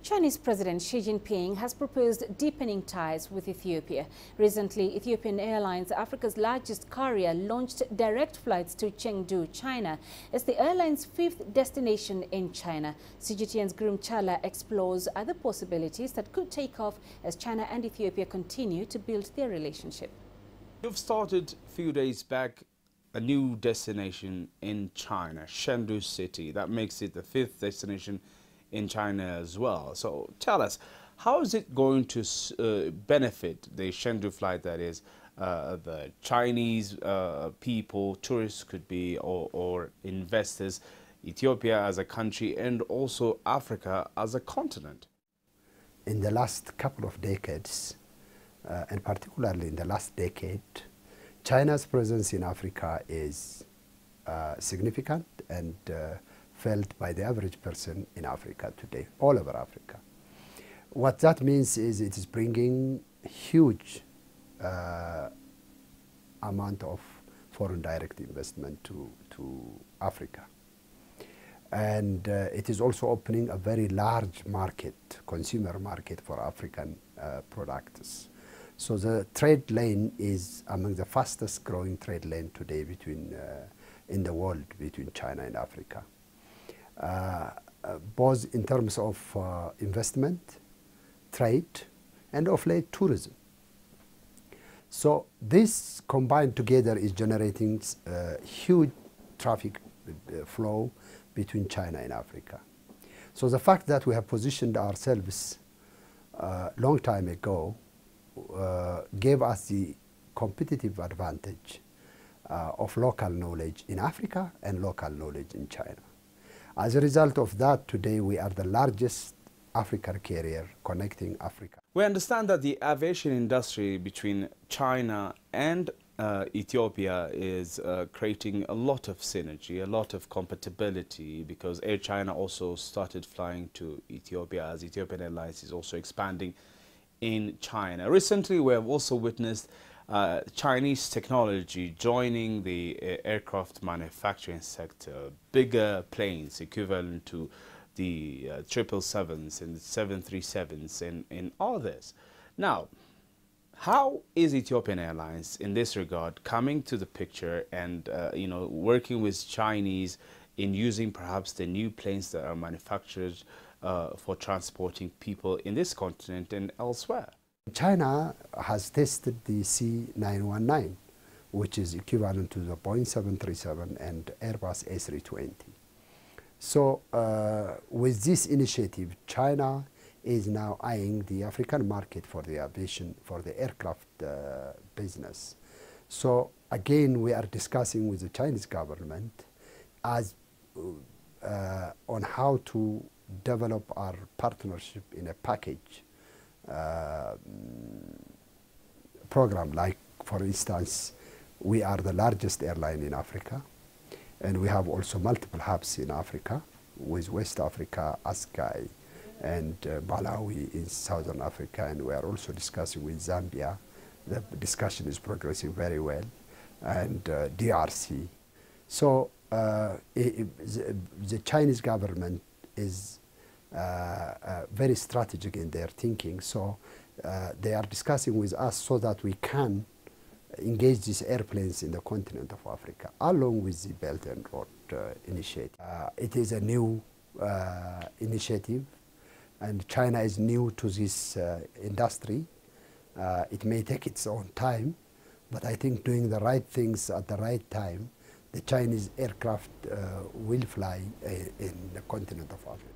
Chinese President Xi Jinping has proposed deepening ties with Ethiopia. Recently, Ethiopian Airways Africa's largest carrier launched direct flights to Chengdu, China. It's the airline's fifth destination in China. CGTN's Girum Chala explores other possibilities that could take off as China and Ethiopia continue to build their relationship. You've started a few days back a new destination in China, Chengdu city. That makes it the fifth destination in China as well. So tell us, how is it going to benefit the Chengdu flight, that is, the Chinese people, tourists could be, or investors, Ethiopia as a country, and also Africa as a continent? In the last couple of decades, and particularly in the last decade, China's presence in Africa is significant and felt by the average person in Africa today, all over Africa. What that means is it is bringing huge amount of foreign direct investment to Africa. And it is also opening a very large market, consumer market for African products. So the trade lane is among the fastest growing trade lane today between, in the world between China and Africa. Both in terms of investment, trade, and of late tourism. So this combined together is generating huge traffic flow between China and Africa. So the fact that we have positioned ourselves long time ago gave us the competitive advantage of local knowledge in Africa and local knowledge in China. As a result of that, today we are the largest African carrier connecting Africa. We understand that the aviation industry between China and Ethiopia is creating a lot of synergy, a lot of compatibility, because Air China also started flying to Ethiopia, as Ethiopian Airlines is also expanding in China. Recently, we have also witnessed Chinese technology joining the aircraft manufacturing sector, bigger planes equivalent to the 777s and 737s and all this. Now, how is Ethiopian Airlines in this regard coming to the picture and working with Chinese in using perhaps the new planes that are manufactured for transporting people in this continent and elsewhere? China has tested the C919, which is equivalent to the Boeing 737 and Airbus A320. So with this initiative, China is now eyeing the African market for the aviation, for the aircraft business. So again, we are discussing with the Chinese government as on how to develop our partnership in a package program. Like, for instance, we are the largest airline in Africa, and we have also multiple hubs in Africa, with West Africa, Askai, and Malawi in Southern Africa, and we are also discussing with Zambia. The discussion is progressing very well, and DRC. So the Chinese government is very strategic in their thinking, so they are discussing with us so that we can engage these airplanes in the continent of Africa, along with the Belt and Road initiative. It is a new initiative, and China is new to this industry. It may take its own time, but I think doing the right things at the right time, the Chinese aircraft will fly in the continent of Africa.